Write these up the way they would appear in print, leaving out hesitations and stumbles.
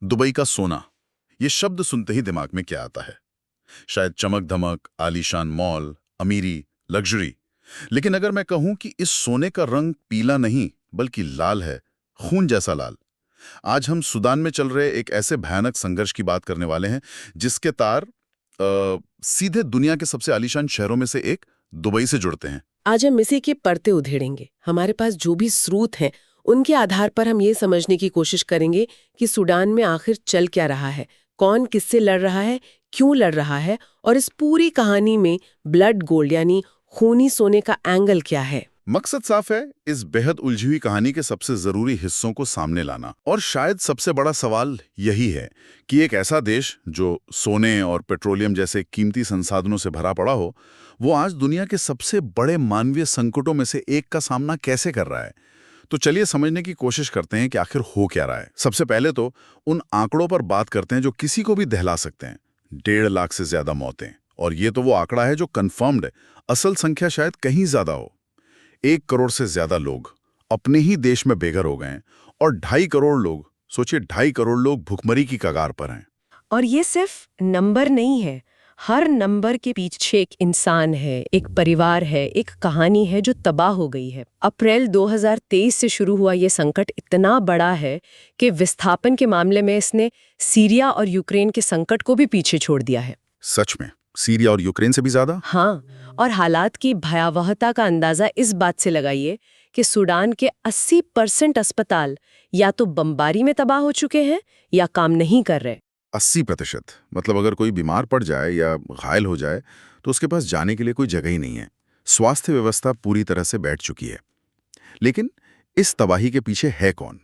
Dubai का सोना, ये शब्द सुनते ही दिमाग में क्या आता है? शायद चमक धमक, आलीशान मॉल, अमीरी, लग्जरी। लेकिन अगर मैं कहूं कि इस सोने का रंग पीला नहीं बल्कि लाल है, खून जैसा लाल। आज हम सूडान में चल रहे एक ऐसे भयानक संघर्ष की बात करने वाले हैं जिसके तार सीधे दुनिया के सबसे आलीशान शहरों में से एक दुबई से जुड़ते हैं। आज हम इसी के परते उधेड़ेंगे। हमारे पास जो भी स्रोत हैं उनके आधार पर हम ये समझने की कोशिश करेंगे कि सूडान में आखिर चल क्या रहा है, कौन किससे लड़ रहा है, क्यों लड़ रहा है, और इस पूरी कहानी में ब्लड गोल्ड यानी खूनी सोने का एंगल क्या है। मकसद साफ है, इस बेहद उलझी हुई कहानी के सबसे जरूरी हिस्सों को सामने लाना। और शायद सबसे बड़ा सवाल यही है कि एक ऐसा देश जो सोने और पेट्रोलियम जैसे कीमती संसाधनों से भरा पड़ा हो, वो आज दुनिया के सबसे बड़े मानवीय संकटों में से एक का सामना कैसे कर रहा है। तो चलिए समझने की कोशिश करते हैं कि आखिर हो क्या रहा है। सबसे पहले तो उन आंकड़ों पर बात करते हैं जो किसी को भी दहला सकते हैं। 1.5 लाख से ज्यादा मौतें, और ये तो वो आंकड़ा है जो कंफर्म्ड है। असल संख्या शायद कहीं ज्यादा हो। 1 करोड़ से ज्यादा लोग अपने ही देश में बेघर हो गए हैं, और 2.5 करोड़ लोग, सोचिए 2.5 करोड़ लोग भुखमरी की कगार पर हैं। और ये सिर्फ नंबर नहीं है, हर नंबर के पीछे एक इंसान है, एक परिवार है, एक कहानी है जो तबाह हो गई है। अप्रैल 2023 से शुरू हुआ ये संकट इतना बड़ा है कि विस्थापन के मामले में इसने सीरिया और यूक्रेन के संकट को भी पीछे छोड़ दिया है। सच में सीरिया और यूक्रेन से भी ज्यादा? हाँ, और हालात की भयावहता का अंदाजा इस बात से लगाइए कि सूडान के 80% अस्पताल या तो बमबारी में तबाह हो चुके हैं या काम नहीं कर रहे। 80%? मतलब अगर कोई बीमार पड़ जाए या घायल हो जाए तो उसके पास जाने के लिए कोई जगह ही नहीं है। स्वास्थ्य व्यवस्था पूरी तरह से बैठ चुकी है। लेकिन इस तबाही के पीछे है कौन?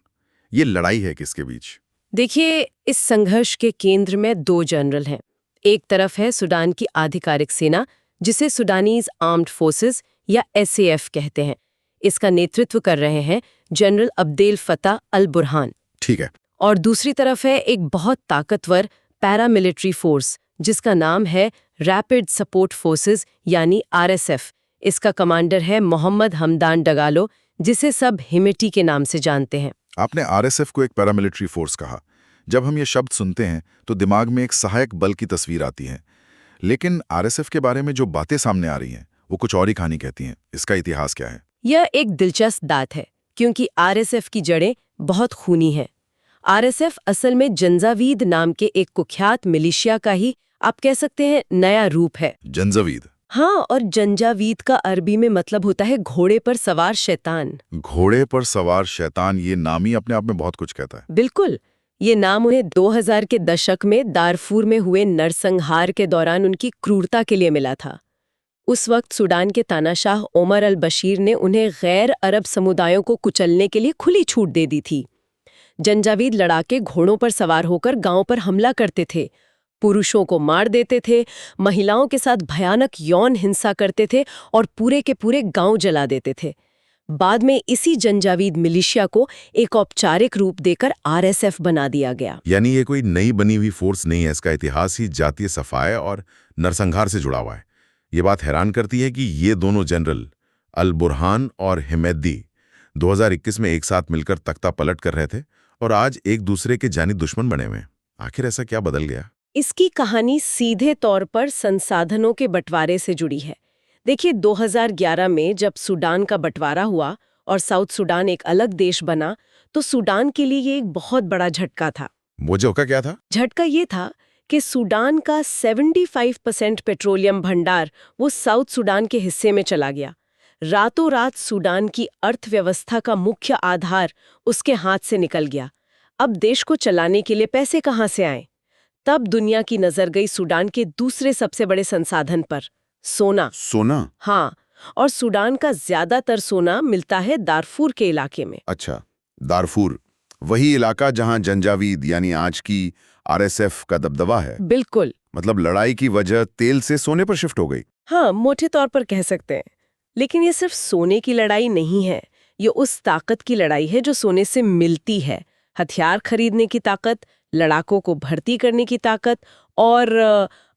ये लड़ाई है किसके बीच? देखिए, इस संघर्ष के केंद्र में 2 जनरल हैं। एक तरफ है सूडान की आधिकारिक सेना, जिसे सूडानीज आर्म्ड फोर्सेस या SAF कहते हैं। इसका नेतृत्व कर रहे हैं जनरल अब्देल फतह अल बुरहान। ठीक है। और दूसरी तरफ है एक बहुत ताकतवर पैरामिलिट्री फोर्स जिसका नाम है रैपिड सपोर्ट फोर्सेस यानी RSF। इसका कमांडर है मोहम्मद हमदान डगालो, जिसे सब हिमेटी के नाम से जानते हैं। आपने RSF को एक पैरामिलिट्री फोर्स कहा। जब हम ये शब्द सुनते हैं तो दिमाग में एक सहायक बल की तस्वीर आती है। लेकिन RSF के बारे में जो बातें सामने आ रही हैं वो कुछ और ही कहानी कहती हैं। इसका इतिहास क्या है? यह एक दिलचस्प बात है क्योंकि RSF की जड़ें बहुत खूनी हैं। RSF असल में जंजावीद नाम के एक कुख्यात मिलिशिया का ही, आप कह सकते हैं, नया रूप है। जंजावीद? हाँ, और जंजावीद का अरबी में मतलब होता है घोड़े पर सवार शैतान। घोड़े पर सवार शैतान, ये नाम ही अपने आप में बहुत कुछ कहता है। बिल्कुल। ये नाम उन्हें 2000 के दशक में दारफूर में हुए नरसंहार के दौरान उनकी क्रूरता के लिए मिला था। उस वक्त सूडान के तानाशाह ओमर अल बशीर ने उन्हें गैर अरब समुदायों को कुचलने के लिए खुली छूट दे दी थी। जंजावीद लड़ाके घोड़ों पर सवार होकर गांव पर हमला करते थे, पुरुषों को मार देते थे, महिलाओं के साथ भयानक यौन हिंसा करते थे और पूरे के पूरे गांव जला देते थे। बाद में इसी जंजावीद मिलिशिया को एक औपचारिक रूप देकर RSF बना दिया गया। यानी ये कोई नई बनी हुई फोर्स नहीं है, इसका इतिहास ही जातीय सफाई और नरसंहार से जुड़ा हुआ है। ये बात हैरान करती है कि ये दोनों जनरल अल बुरहान और हिमैदी 2021 में एक साथ मिलकर तख्ता पलट कर रहे थे और आज एक दूसरे के जानी दुश्मन बने हुए हैं। आखिर ऐसा क्या बदल गया? इसकी कहानी सीधे तौर पर संसाधनों के बंटवारे से जुड़ी है। देखिए, 2011 में जब सूडान का बंटवारा हुआ और साउथ सूडान एक अलग देश बना, तो सूडान के लिए ये एक बहुत बड़ा झटका था। वो झटका क्या था? झटका ये था कि सूडान का 75% पेट्रोलियम भंडार वो साउथ सूडान के हिस्से में चला गया। रातों रात सूडान की अर्थव्यवस्था का मुख्य आधार उसके हाथ से निकल गया। अब देश को चलाने के लिए पैसे कहाँ से आए? तब दुनिया की नजर गई सूडान के दूसरे सबसे बड़े संसाधन पर, सोना। सोना? हाँ, और सूडान का ज्यादातर सोना मिलता है दारफूर के इलाके में। अच्छा, दारफूर, वही इलाका जहां जंजावीद यानी आज की RSF का दबदबा है। बिल्कुल। मतलब लड़ाई की वजह तेल से सोने पर शिफ्ट हो गई। हाँ, मोटे तौर पर कह सकते हैं। लेकिन ये सिर्फ सोने की लड़ाई नहीं है, ये उस ताकत की लड़ाई है जो सोने से मिलती है। हथियार खरीदने की ताकत, लड़ाकों को भर्ती करने की ताकत और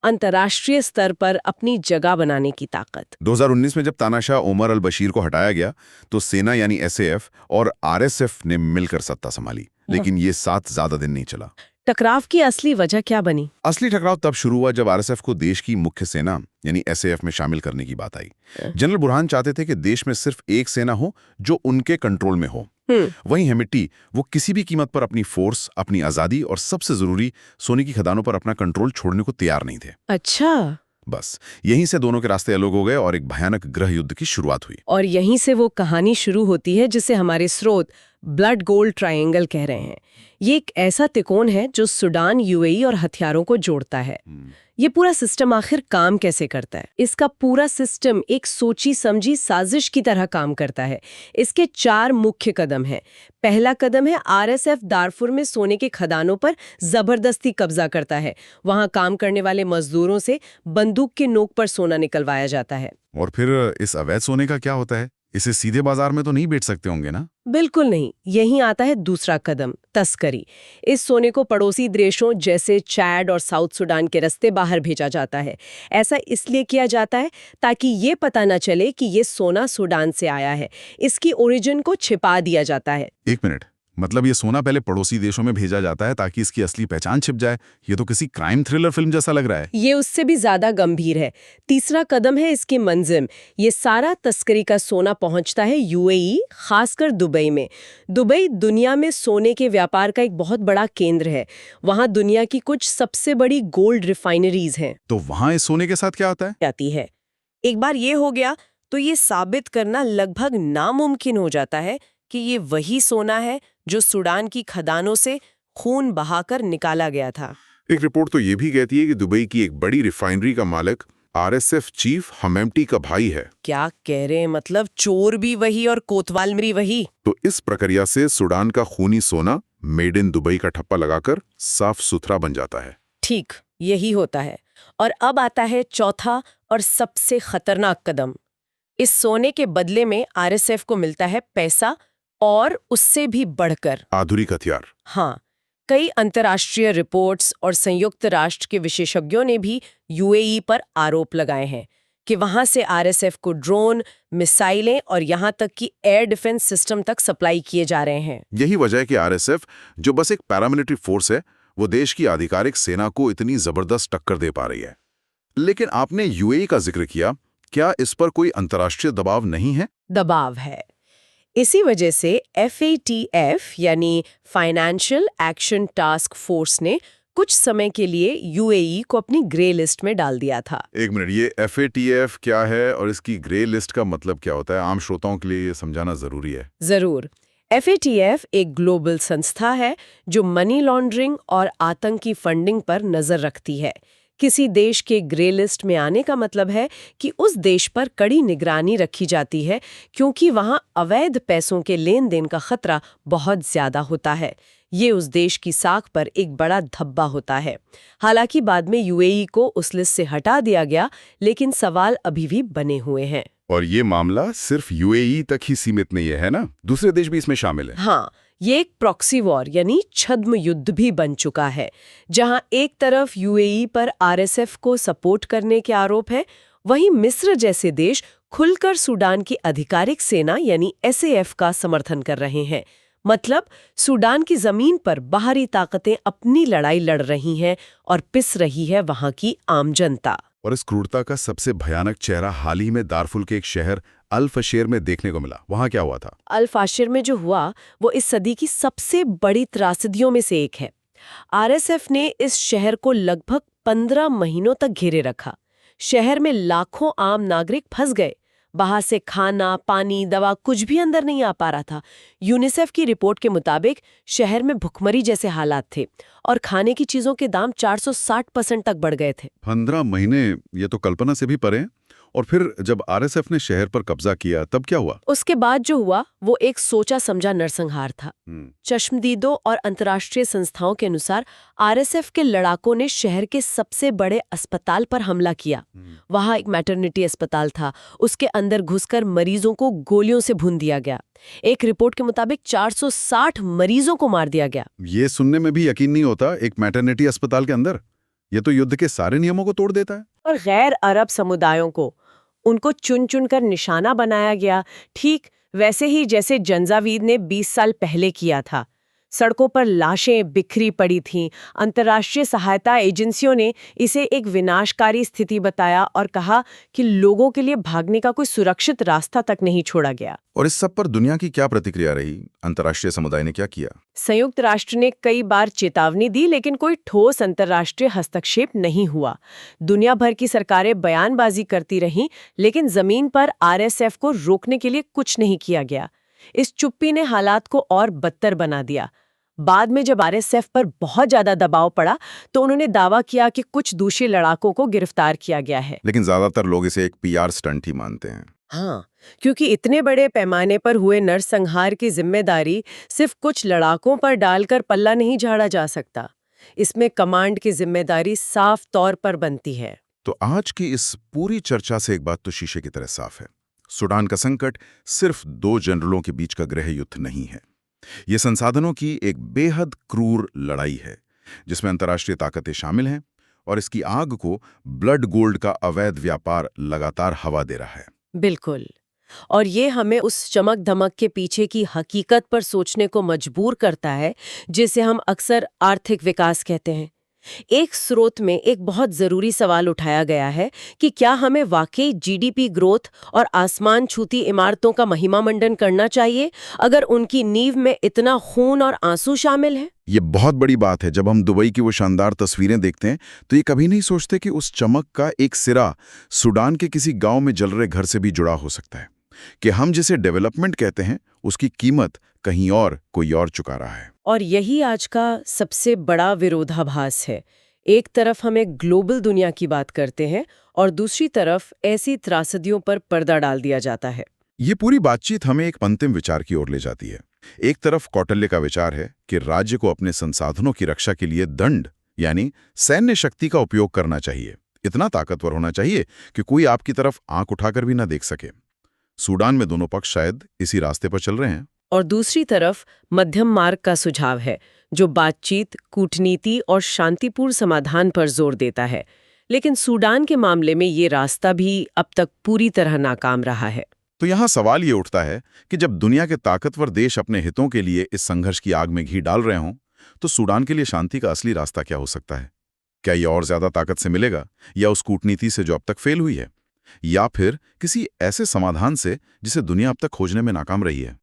अंतर्राष्ट्रीय स्तर पर अपनी जगह बनाने की ताकत। 2019 में जब तानाशाह ओमर अल बशीर को हटाया गया तो सेना यानी SAF और RSF ने मिलकर सत्ता संभाली। लेकिन ये साथ ज्यादा दिन नहीं चला। टकराव की असली वजह क्या बनी? असली टकराव तब शुरू हुआ जब आरएसएफ को देश की मुख्य सेना यानी एसएएफ में शामिल करने की बात आई। जनरल बुरहान चाहते थे कि देश में सिर्फ एक सेना हो जो उनके कंट्रोल में हो। वहीं हेमिटी वो किसी भी कीमत पर अपनी फोर्स, अपनी आजादी और सबसे जरूरी सोने की खदानों पर अपना कंट्रोल छोड़ने को तैयार नहीं थे। अच्छा। बस यहीं से दोनों के रास्ते अलग हो गए और एक भयानक गृह युद्ध की शुरुआत हुई। और यहीं से वो कहानी शुरू होती है जिसे हमारे स्रोत ब्लड गोल्ड ट्रायंगल कह रहे हैं। ये एक ऐसा तिकोण है जो सूडान, यूएई और हथियारों को जोड़ता है। ये पूरा सिस्टम आखिर काम कैसे करता है? इसका पूरा सिस्टम एक सोची समझी साजिश की तरह काम करता है। इसके 4 मुख्य कदम हैं। पहला कदम है आरएसएफ दारफुर में सोने के खदानों पर जबरदस्ती कब्जा करता है। वहां काम करने वाले मजदूरों से बंदूक की नोक पर सोना निकलवाया जाता है। और फिर इस अवैध सोने का क्या होता है? इसे सीधे बाजार में तो नहीं बेच सकते होंगे ना? बिल्कुल नहीं। यहीं आता है दूसरा कदम, तस्करी। इस सोने को पड़ोसी देशों जैसे चैड और साउथ सूडान के रास्ते बाहर भेजा जाता है। ऐसा इसलिए किया जाता है ताकि ये पता न चले कि ये सोना सूडान से आया है। इसकी ओरिजिन को छिपा दिया जाता है। एक मिनट, मतलब ये सोना पहले पड़ोसी देशों में भेजा जाता है ताकि इसकी असली पहचान छिप जाए? ये तो किसी क्राइम थ्रिलर फिल्म जैसा लग रहा है। ये उससे भी ज्यादा गंभीर है। तीसरा कदम है इसकी मंजिल। ये सारा तस्करी का सोना पहुंचता है यूएई, खासकर दुबई में। दुबई दुनिया में सोने के व्यापार का एक बहुत बड़ा केंद्र है। वहां दुनिया की कुछ सबसे बड़ी गोल्ड रिफाइनरीज हैं। तो वहां इस सोने के साथ क्या होता है? जाती है। एक बार ये हो गया तो ये साबित करना लगभग नामुमकिन हो जाता है कि ये वही सोना है जो सूडान की खदानों से खून बहाकर निकाला गया था। एक रिपोर्ट तो ये भी कहती है कि दुबई की एक बड़ी रिफाइनरी का मालिक आरएसएफ चीफ हमेम्टी का भाई है। क्या कह रहे हैं? मतलब चोर भी वही और कोतवाल भी वही? तो इस प्रक्रिया से सूडान का खूनी सोना मेड इन दुबई का ठप्पा लगाकर साफ सुथरा बन जाता है। ठीक यही होता है। और अब आता है चौथा और सबसे खतरनाक कदम। इस सोने के बदले में आरएसएफ को मिलता है पैसा, और उससे भी बढ़कर आधुनिक हथियार। हाँ, कई अंतर्राष्ट्रीय रिपोर्ट्स और संयुक्त राष्ट्र के विशेषज्ञों ने भी यूएई पर आरोप लगाए हैं कि वहां से आरएसएफ को ड्रोन, मिसाइलें और यहां तक कि एयर डिफेंस सिस्टम तक सप्लाई किए जा रहे हैं। यही वजह है कि आरएसएफ, जो बस एक पैरामिलिट्री फोर्स है, वो देश की आधिकारिक सेना को इतनी जबरदस्त टक्कर दे पा रही है। लेकिन आपने यूएई का जिक्र किया, क्या इस पर कोई अंतर्राष्ट्रीय दबाव नहीं है? दबाव है। इसी वजह से FATF यानी फाइनेंशियल एक्शन टास्क फोर्स ने कुछ समय के लिए यूएई को अपनी ग्रे लिस्ट में डाल दिया था। एक मिनट, ये FATF क्या है और इसकी ग्रे लिस्ट का मतलब क्या होता है? आम श्रोताओं के लिए ये समझाना जरूरी है। जरूर। FATF एक ग्लोबल संस्था है जो मनी लॉन्ड्रिंग और आतंकी फंडिंग पर नजर रखती है। किसी देश के ग्रे लिस्ट में आने का मतलब है कि उस देश पर कड़ी निगरानी रखी जाती है, क्योंकि वहां अवैध पैसों के लेन देन का खतरा बहुत ज्यादा होता है। ये उस देश की साख पर एक बड़ा धब्बा होता है। हालांकि बाद में यूएई को उस लिस्ट से हटा दिया गया, लेकिन सवाल अभी भी बने हुए हैं। और ये मामला सिर्फ यूएई तक ही सीमित नहीं है ना? दूसरे देश भी इसमें शामिल है। हाँ, ये एक प्रॉक्सी वॉर यानी छद्म युद्ध भी बन चुका है, जहां एक तरफ यूएई पर आरएसएफ को सपोर्ट करने के आरोप है, वहीं मिस्र जैसे देश खुलकर सूडान की आधिकारिक सेना यानी एसएएफ का समर्थन कर रहे हैं। मतलब सूडान की जमीन पर बाहरी ताकतें अपनी लड़ाई लड़ रही हैं और पिस रही है वहां की आम जनता। और इस क्रूरता का सबसे भयानक चेहरा हाल ही में दारफुल के एक शहर अल फशेर में देखने को मिला। वहां क्या हुआ था? अल फाशिर में जो हुआ वो इस सदी की सबसे बड़ी त्रासदियों में से एक है। आरएसएफ ने इस शहर को लगभग 15 महीनों तक घेरे रखा। शहर में लाखों आम नागरिक फंस गए। बाहर से खाना, पानी, दवा कुछ भी अंदर नहीं आ पा रहा था। यूनिसेफ की रिपोर्ट के मुताबिक शहर में भुखमरी जैसे हालात थे और खाने की चीजों के दाम 460% तक बढ़ गए थे। 15 महीने, ये तो कल्पना से भी परे हैं। और फिर जब आरएसएफ ने शहर पर कब्जा किया तब क्या हुआ? उसके बाद जो हुआ वो एक सोचा समझा नरसंहार था। चश्मदीदों और अंतर्राष्ट्रीय संस्थाओं के अनुसार आरएसएफ के लड़ाकों ने शहर के सबसे बड़े अस्पताल पर हमला किया। वहां एक मैटरनिटी अस्पताल था, उसके अंदर घुसकर मरीजों को गोलियों से भून दिया गया। एक रिपोर्ट के मुताबिक 460 मरीजों को मार दिया गया। ये सुनने में भी यकीन नहीं होता, एक मैटरनिटी अस्पताल के अंदर। ये तो युद्ध के सारे नियमों को तोड़ देता है। और गैर अरब समुदायों को उनको चुन चुन कर निशाना बनाया गया, ठीक वैसे ही जैसे जंजावीद ने 20 साल पहले किया था। सड़कों पर लाशें बिखरी पड़ी थीं। अंतर्राष्ट्रीय सहायता एजेंसियों ने इसे एक विनाशकारी स्थिति बताया और कहा कि लोगों के लिए भागने का कोई सुरक्षित रास्ता तक नहीं छोड़ा गया। और इस सब पर दुनिया की क्या प्रतिक्रिया रही? अंतर्राष्ट्रीय समुदाय ने क्या किया? संयुक्त राष्ट्र ने कई बार चेतावनी दी, लेकिन कोई ठोस अंतर्राष्ट्रीय हस्तक्षेप नहीं हुआ। दुनिया भर की सरकारें बयानबाजी करती रहीं, लेकिन जमीन पर आरएसएफ को रोकने के लिए कुछ नहीं किया गया। इस चुप्पी ने हालात को और बदतर बना दिया। बाद में जब आरएसएफ पर बहुत ज्यादा दबाव पड़ा तो उन्होंने दावा किया कि कुछ दोषी लड़ाकों को गिरफ्तार किया गया है। लेकिन ज्यादातर लोग इसे एक पीआर स्टंट ही मानते हैं। हाँ, क्योंकि इतने बड़े पैमाने पर हुए नरसंहार की जिम्मेदारी सिर्फ कुछ लड़ाकों पर डालकर पल्ला नहीं झाड़ा जा सकता। इसमें कमांड की जिम्मेदारी साफ तौर पर बनती है। तो आज की इस पूरी चर्चा से एक बात तो शीशे की तरह साफ है। सूडान का संकट सिर्फ दो जनरलों के बीच का गृह युद्ध नहीं है। ये संसाधनों की एक बेहद क्रूर लड़ाई है, जिसमें अंतर्राष्ट्रीय ताकतें शामिल हैं, और इसकी आग को ब्लड गोल्ड का अवैध व्यापार लगातार हवा दे रहा है। बिल्कुल। और ये हमें उस चमक धमक के पीछे की हकीकत पर सोचने को मजबूर करता है, जिसे हम अक्सर आर्थिक विकास कहते हैं। एक स्रोत में एक बहुत जरूरी सवाल उठाया गया है कि क्या हमें वाकई जीडीपी ग्रोथ और आसमान छूती इमारतों का महिमा मंडन करना चाहिए अगर उनकी नींव में इतना खून और आंसू शामिल है? ये बहुत बड़ी बात है। जब हम दुबई की वो शानदार तस्वीरें देखते हैं तो ये कभी नहीं सोचते कि उस चमक का एक सिरा सूडान के किसी गांव में जल रहे घर से भी जुड़ा हो सकता है, कि हम जिसे डेवलपमेंट कहते हैं उसकी कीमत कहीं और कोई और चुका रहा है। और यही आज का सबसे बड़ा विरोधाभास है। एक तरफ हम एक ग्लोबल दुनिया की बात करते हैं और दूसरी तरफ ऐसी त्रासदियों पर पर्दा डाल दिया जाता है। ये पूरी बातचीत हमें एक अंतिम विचार की ओर ले जाती है। एक तरफ कौटिल्य का विचार है कि राज्य को अपने संसाधनों की रक्षा के लिए दंड यानी सैन्य शक्ति का उपयोग करना चाहिए, इतना ताकतवर होना चाहिए कि कोई आपकी तरफ आंख उठाकर भी ना देख सके। सूडान में दोनों पक्ष शायद इसी रास्ते पर चल रहे हैं। और दूसरी तरफ मध्यम मार्ग का सुझाव है, जो बातचीत, कूटनीति और शांतिपूर्ण समाधान पर जोर देता है। लेकिन सूडान के मामले में ये रास्ता भी अब तक पूरी तरह नाकाम रहा है। तो यहाँ सवाल ये उठता है कि जब दुनिया के ताकतवर देश अपने हितों के लिए इस संघर्ष की आग में घी डाल रहे हों, तो सूडान के लिए शांति का असली रास्ता क्या हो सकता है? क्या ये और ज्यादा ताकत से मिलेगा, या उस कूटनीति से जो अब तक फेल हुई है, या फिर किसी ऐसे समाधान से जिसे दुनिया अब तक खोजने में नाकाम रही है?